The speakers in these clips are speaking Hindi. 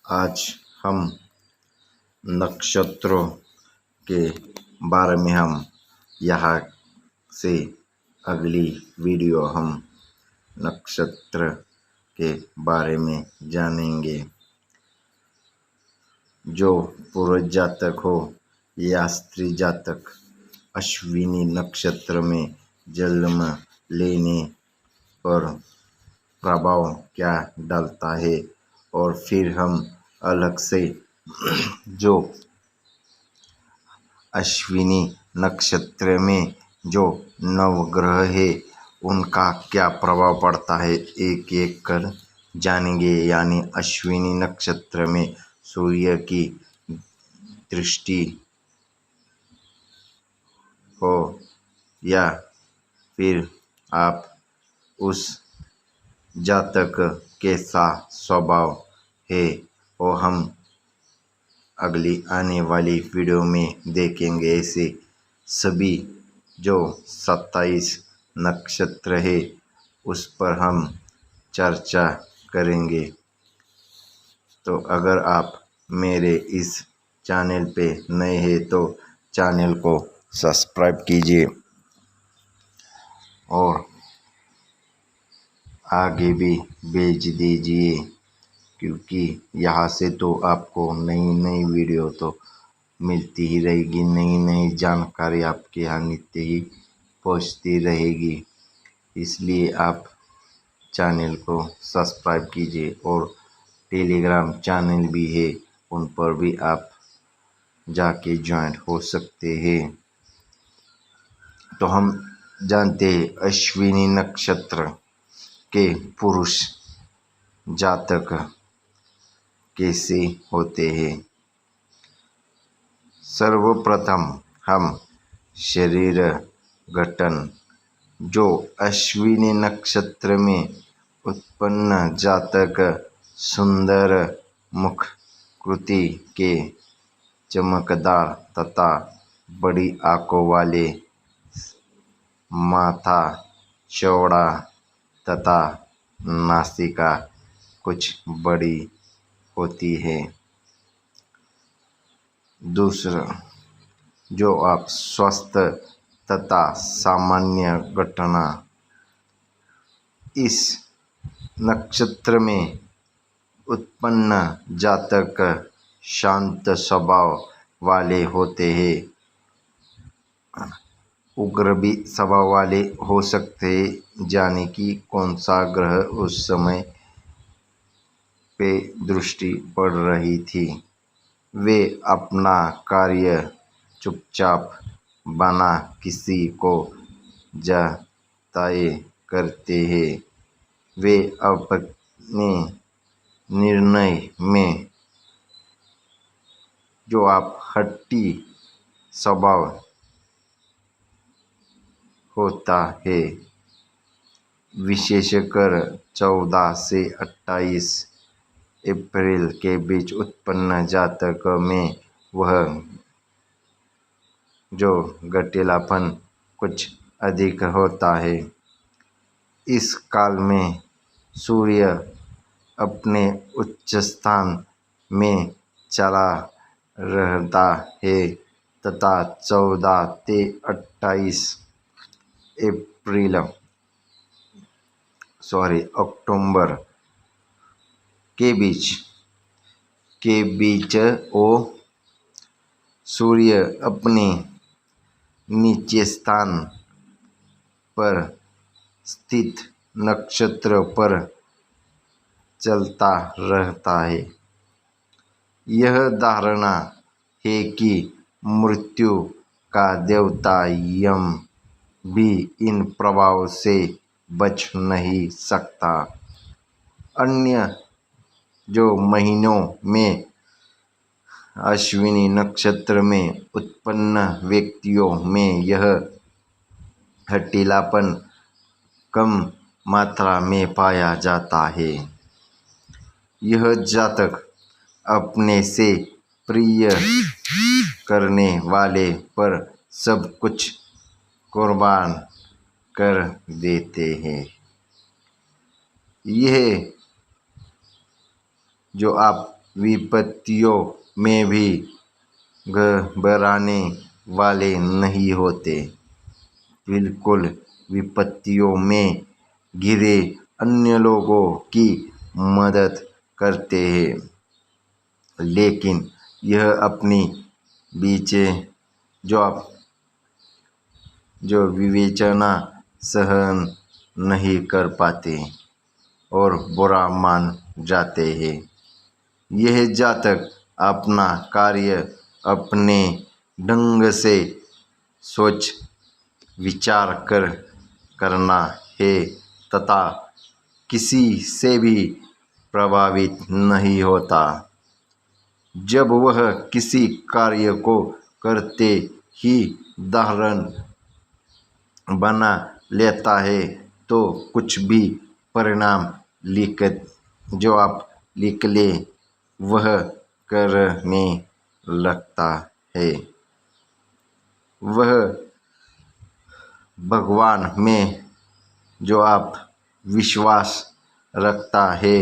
आज हम नक्षत्रों के बारे में हम यहाँ से अगली वीडियो हम नक्षत्र के बारे में जानेंगे। जो पुरुष जातक हो या स्त्री जातक अश्विनी नक्षत्र में जन्म लेने पर प्रभाव क्या डालता है, और फिर हम अलग से जो अश्विनी नक्षत्र में जो नवग्रह है उनका क्या प्रभाव पड़ता है एक एक कर जानेंगे। यानी अश्विनी नक्षत्र में सूर्य की दृष्टि हो या फिर आप उस जातक कैसा स्वभाव है वो हम अगली आने वाली वीडियो में देखेंगे। ऐसे सभी जो 27 नक्षत्र है उस पर हम चर्चा करेंगे। तो अगर आप मेरे इस चैनल पे नए हैं तो चैनल को सब्सक्राइब कीजिए और आगे भी भेज दीजिए, क्योंकि यहाँ से तो आपको नई नई वीडियो तो मिलती ही रहेगी, नई नई जानकारी आपके यहाँ नित्य ही पहुँचती रहेगी। इसलिए आप चैनल को सब्सक्राइब कीजिए और टेलीग्राम चैनल भी है, उन पर भी आप जाके ज्वाइन हो सकते हैं। तो हम जानते हैं अश्विनी नक्षत्र के पुरुष जातक कैसे होते हैं। सर्वप्रथम हम शरीर गठन, जो अश्विनी नक्षत्र में उत्पन्न जातक सुंदर मुखकृति के, चमकदार तथा बड़ी आंखों वाले, माथा चौड़ा तथा नासिका कुछ बड़ी होती है। दूसरा, जो आप स्वस्थ तथा सामान्य घटना, इस नक्षत्र में उत्पन्न जातक शांत स्वभाव वाले होते हैं, उग्र भी स्वभाव वाले हो सकते हैं। जाने कि कौन सा ग्रह उस समय पे दृष्टि पड़ रही थी। वे अपना कार्य चुपचाप बना किसी को जताए करते हैं। वे अपने निर्णय में जो आप हट्टी स्वभाव होता है। विशेषकर 14 से 28 अप्रैल के बीच उत्पन्न जातक में वह जो गठीलापन कुछ अधिक होता है। इस काल में सूर्य अपने उच्च स्थान में चला रहता है तथा 14 से 28 अक्टूबर के बीच वो सूर्य अपने नीचे स्थान पर स्थित नक्षत्र पर चलता रहता है। यह धारणा है कि मृत्यु का देवता यम भी इन प्रभाव से बच नहीं सकता। अन्य जो महीनों में अश्विनी नक्षत्र में उत्पन्न व्यक्तियों में यह हठीलापन कम मात्रा में पाया जाता है। यह जातक अपने से प्रिय करने वाले पर सब कुछ कुर्बान कर देते हैं। यह जो आप विपत्तियों में भी घबराने वाले नहीं होते। बिल्कुल विपत्तियों में घिरे अन्य लोगों की मदद करते हैं, लेकिन यह अपनी बीचे जो विवेचना सहन नहीं कर पाते और बुरा मान जाते हैं। यह जातक अपना कार्य अपने ढंग से सोच विचार कर करना है तथा किसी से भी प्रभावित नहीं होता। जब वह किसी कार्य को करते ही उदाहरण बना लेता है तो कुछ भी परिणाम लिख ले वह करने लगता है। वह भगवान में जो आप विश्वास रखता है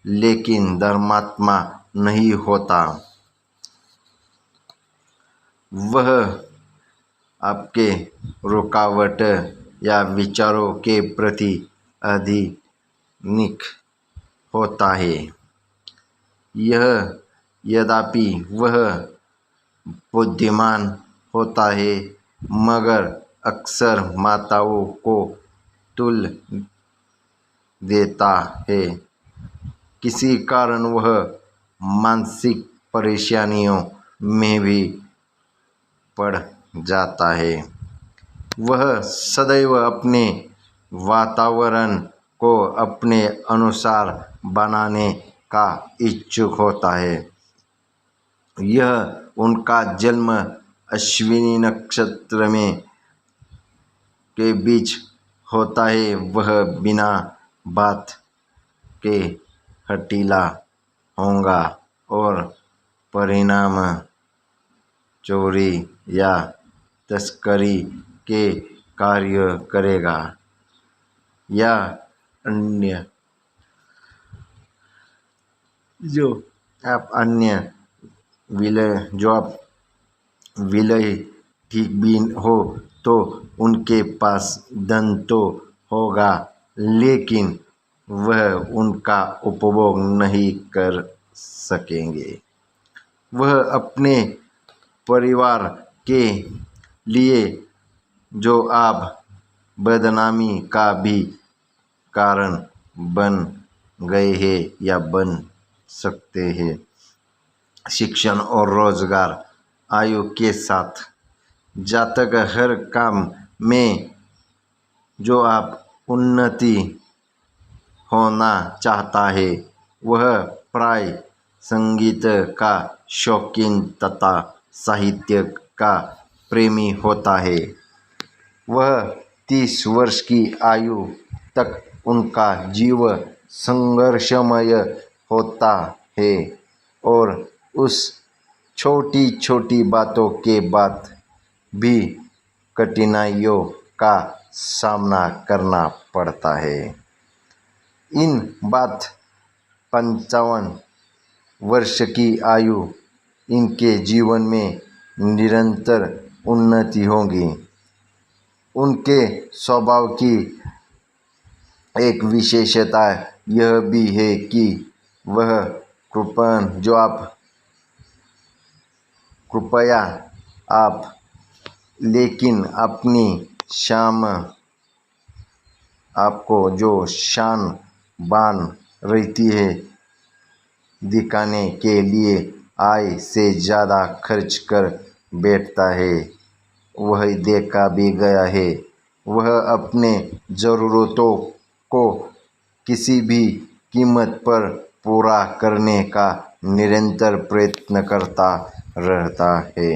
लेकिन धर्मात्मा नहीं होता, वह आपके रुकावट या विचारों के प्रति अधीनिक होता है। यद्यपि वह बुद्धिमान होता है मगर अक्सर माताओं को तुल देता है। किसी कारण वह मानसिक परेशानियों में भी पड़ जाता है। वह सदैव अपने वातावरण को अपने अनुसार बनाने का इच्छुक होता है। यह उनका जन्म अश्विनी नक्षत्र में के बीच होता है। वह बिना बात के हठीला होगा और परिणाम चोरी या तस्करी के कार्य करेगा या अन्य विलय ठीक भी हो तो उनके पास धन तो होगा लेकिन वह उनका उपभोग नहीं कर सकेंगे। वह अपने परिवार के लिए जो आप बदनामी का भी कारण बन गए हैं या बन सकते हैं। शिक्षण और रोजगार आयु के साथ जातक हर काम में जो आप उन्नति होना चाहता है। वह प्राय संगीत का शौकीन तथा साहित्य का प्रेमी होता है। वह 30 वर्ष की आयु तक उनका जीवन संघर्षमय होता है और उस छोटी छोटी बातों के बाद भी कठिनाइयों का सामना करना पड़ता है। इन बात 55 वर्ष की आयु इनके जीवन में निरंतर उन्नति होगी। उनके स्वभाव की एक विशेषता यह भी है कि वह कृपया आप लेकिन अपनी आपको जो शान बान रहती है दिखाने के लिए आय से ज़्यादा खर्च कर बैठता है। वह देखा भी गया है। वह अपने ज़रूरतों को किसी भी कीमत पर पूरा करने का निरंतर प्रयत्न करता रहता है।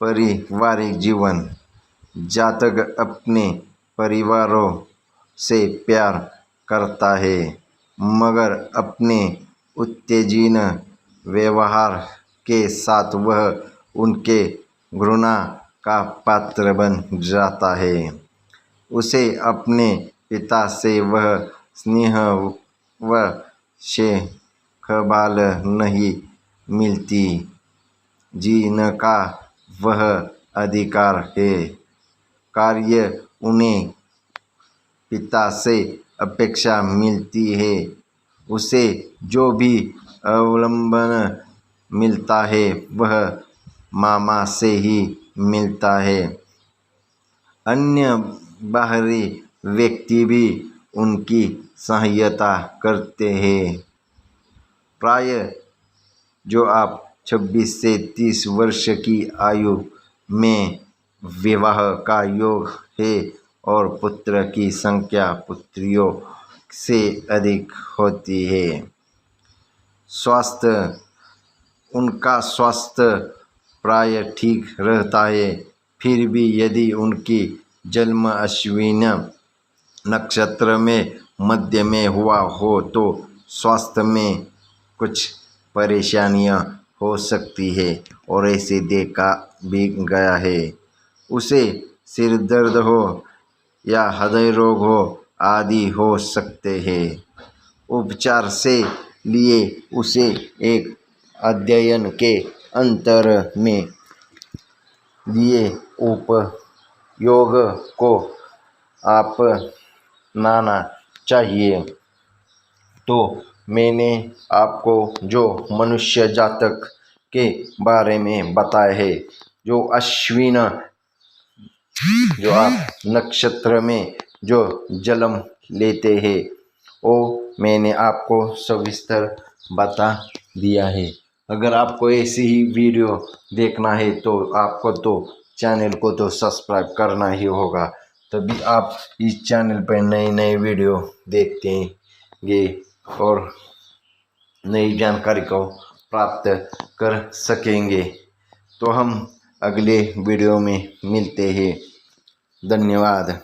पारिवारिक जीवन जातक अपने परिवारों से प्यार करता है मगर अपने उत्तेजित व्यवहार के साथ वह उनके घृणा का पात्र बन जाता है। उसे अपने पिता से वह स्नेह व से खबाल नहीं मिलती, जिनका वह अधिकार है। कार्य उन्हें पिता से अपेक्षा मिलती है, उसे जो भी अवलंबन मिलता है वह मामा से ही मिलता है। अन्य बाहरी व्यक्ति भी उनकी सहायता करते हैं। प्राय जो आप 26 से 30 वर्ष की आयु में विवाह का योग है और पुत्र की संख्या पुत्रियों से अधिक होती है। स्वास्थ्य, उनका स्वास्थ्य प्राय ठीक रहता है, फिर भी यदि उनकी जन्म अश्विन नक्षत्र में मध्य में हुआ हो तो स्वास्थ्य में कुछ परेशानियां हो सकती है और ऐसे देखा भी गया है। उसे सिर दर्द हो या हृदय रोग हो आदि हो सकते हैं। उपचार से लिए उसे एक अध्ययन के अंतर में दिए उपयोग को अपनाना चाहिए। तो मैंने आपको जो मनुष्य जातक के बारे में बताया है, जो अश्विन जो आप नक्षत्र में जो जन्म लेते हैं, वो मैंने आपको सविस्तर बता दिया है। अगर आपको ऐसी ही वीडियो देखना है तो आपको तो चैनल को तो सब्सक्राइब करना ही होगा, तभी आप इस चैनल पर नई नई वीडियो देखेंगे और नई जानकारी को प्राप्त कर सकेंगे। तो हम अगले वीडियो में मिलते हैं। धन्यवाद।